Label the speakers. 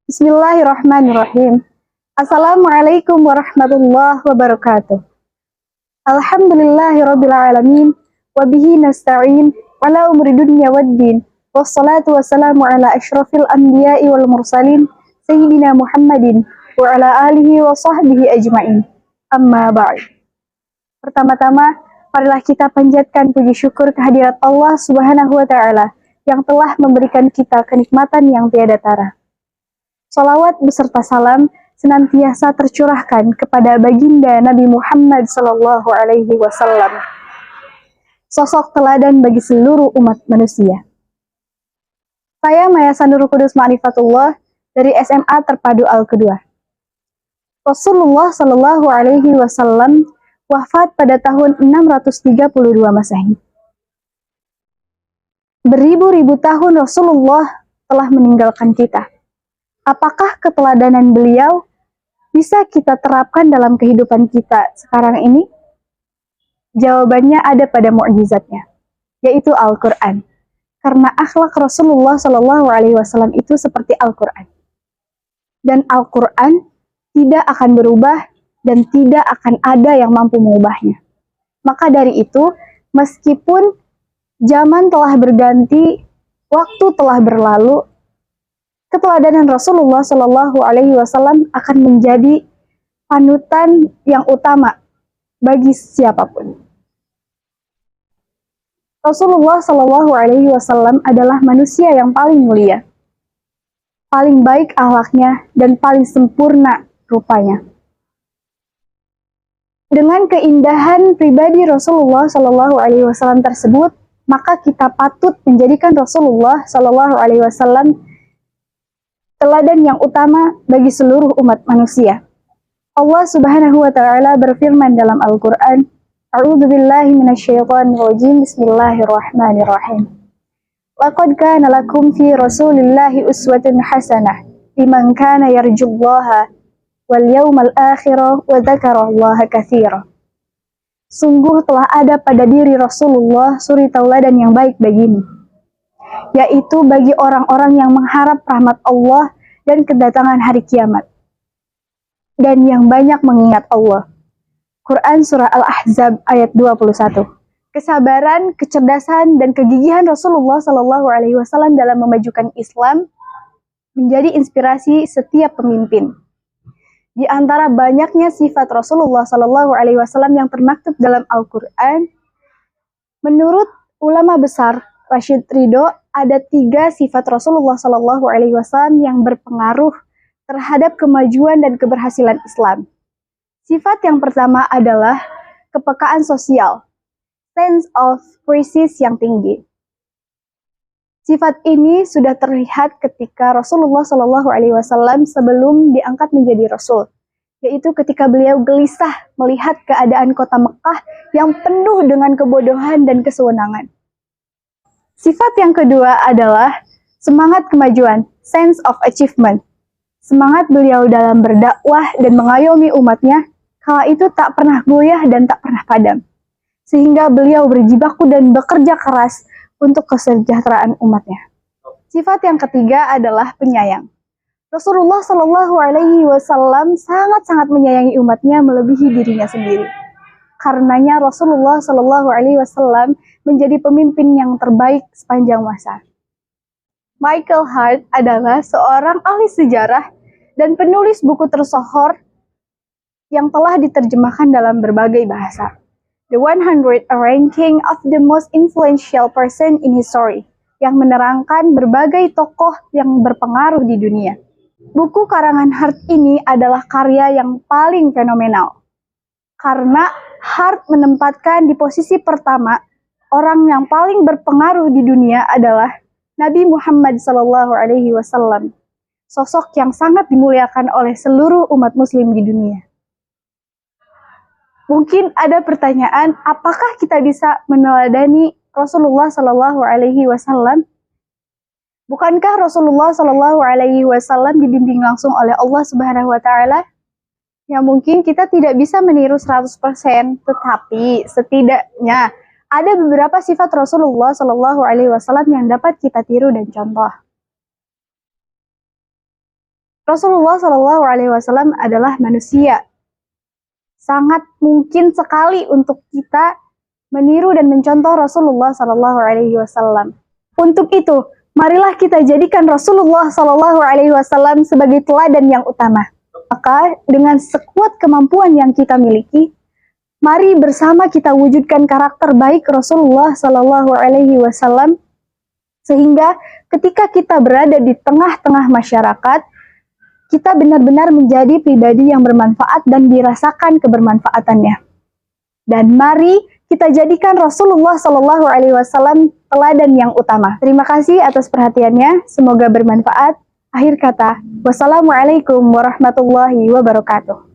Speaker 1: Bismillahirrahmanirrahim. Assalamualaikum warahmatullahi wabarakatuh. Alhamdulillahirrabbilalamin. Wabihi nasta'in. Wala umri dunya waddin. Wassalatu wassalamu ala ashrafil anbiya'i wal mursalin. Sayyidina Muhammadin. Wa ala alihi wa sahbihi ajma'in. Amma ba'd. Pertama-tama, marilah kita panjatkan puji syukur kehadirat Allah Subhanahu wa Ta'ala yang telah memberikan kita kenikmatan yang tiada tara. Salawat beserta salam senantiasa tercurahkan kepada baginda Nabi Muhammad Sallallahu Alaihi Wasallam, sosok teladan bagi seluruh umat manusia. Saya Maya Sandur Kudus Ma'rifatullah dari SMA Terpadu Al-Kedua. Rasulullah Sallallahu Alaihi Wasallam wafat pada tahun 632 Masehi. Beribu-ribu tahun Rasulullah telah meninggalkan kita. Apakah keteladanan beliau bisa kita terapkan dalam kehidupan kita sekarang ini? Jawabannya ada pada mukjizatnya, yaitu Al-Quran. Karena akhlak Rasulullah Shallallahu Alaihi Wasallam itu seperti Al-Quran. Dan Al-Quran tidak akan berubah dan tidak akan ada yang mampu mengubahnya. Maka dari itu, meskipun zaman telah berganti, waktu telah berlalu, keteladanan Rasulullah Shallallahu Alaihi Wasallam akan menjadi panutan yang utama bagi siapapun. Rasulullah Shallallahu Alaihi Wasallam adalah manusia yang paling mulia, paling baik akhlaknya, dan paling sempurna rupanya. Dengan keindahan pribadi Rasulullah Shallallahu Alaihi Wasallam tersebut, maka kita patut menjadikan Rasulullah Shallallahu Alaihi Wasallam teladan yang utama bagi seluruh umat manusia. Allah Subhanahu wa Ta'ala berfirman dalam Al-Quran, A'udzubillahi minasyaitonir rajim. Bismillahirrahmanirrahim. Laqad kana lakum fi Rasulillahi uswatun hasanah liman kana yarjullaha wal yawmal akhir wa dzakarallaha katsira. Sungguh telah ada pada diri Rasulullah suri tauladan yang baik bagimu, yaitu bagi orang-orang yang mengharap rahmat Allah dan kedatangan hari kiamat, dan yang banyak mengingat Allah. Quran Surah Al-Ahzab ayat 21. Kesabaran, kecerdasan, dan kegigihan Rasulullah Shallallahu Alaihi Wasallam dalam memajukan Islam menjadi inspirasi setiap pemimpin. Di antara banyaknya sifat Rasulullah Shallallahu Alaihi Wasallam yang termaktub dalam Al-Quran, menurut ulama besar Rashid Ridho, ada 3 sifat Rasulullah Shallallahu Alaihi Wasallam yang berpengaruh terhadap kemajuan dan keberhasilan Islam. Sifat yang pertama adalah kepekaan sosial, sense of crisis yang tinggi. Sifat ini sudah terlihat ketika Rasulullah Shallallahu Alaihi Wasallam sebelum diangkat menjadi Rasul, yaitu ketika beliau gelisah melihat keadaan kota Mekah yang penuh dengan kebodohan dan kesewenangan. Sifat yang kedua adalah semangat kemajuan, sense of achievement. Semangat beliau dalam berdakwah dan mengayomi umatnya, kala itu tak pernah goyah dan tak pernah padam. Sehingga beliau berjibaku dan bekerja keras untuk kesejahteraan umatnya. Sifat yang ketiga adalah penyayang. Rasulullah Shallallahu Alaihi Wasallam sangat-sangat menyayangi umatnya melebihi dirinya sendiri. Karenanya Rasulullah Shallallahu Alaihi Wasallam menjadi pemimpin yang terbaik sepanjang masa. Michael Hart adalah seorang ahli sejarah dan penulis buku tersohor yang telah diterjemahkan dalam berbagai bahasa. The 100 Ranking of the Most Influential Person in History, yang menerangkan berbagai tokoh yang berpengaruh di dunia. Buku karangan Hart ini adalah karya yang paling fenomenal, karena Hart menempatkan di posisi pertama orang yang paling berpengaruh di dunia adalah Nabi Muhammad Sallallahu Alaihi Wasallam, sosok yang sangat dimuliakan oleh seluruh umat Muslim di dunia. Mungkin ada pertanyaan, apakah kita bisa meneladani Rasulullah Sallallahu Alaihi Wasallam? Bukankah Rasulullah Sallallahu Alaihi Wasallam dibimbing langsung oleh Allah Subhanahu Wa Taala? Ya mungkin kita tidak bisa meniru 100%, tetapi setidaknya ada beberapa sifat Rasulullah Shallallahu Alaihi Wasallam yang dapat kita tiru dan contoh. Rasulullah Shallallahu Alaihi Wasallam adalah manusia. Sangat mungkin sekali untuk kita meniru dan mencontoh Rasulullah Shallallahu Alaihi Wasallam. Untuk itu, marilah kita jadikan Rasulullah Shallallahu Alaihi Wasallam sebagai teladan yang utama. Maka dengan sekuat kemampuan yang kita miliki, mari bersama kita wujudkan karakter baik Rasulullah Shallallahu Alaihi Wasallam, sehingga ketika kita berada di tengah-tengah masyarakat, kita benar-benar menjadi pribadi yang bermanfaat dan dirasakan kebermanfaatannya. Dan mari kita jadikan Rasulullah Shallallahu Alaihi Wasallam teladan yang utama. Terima kasih atas perhatiannya. Semoga bermanfaat. Akhir kata, wassalamualaikum warahmatullahi wabarakatuh.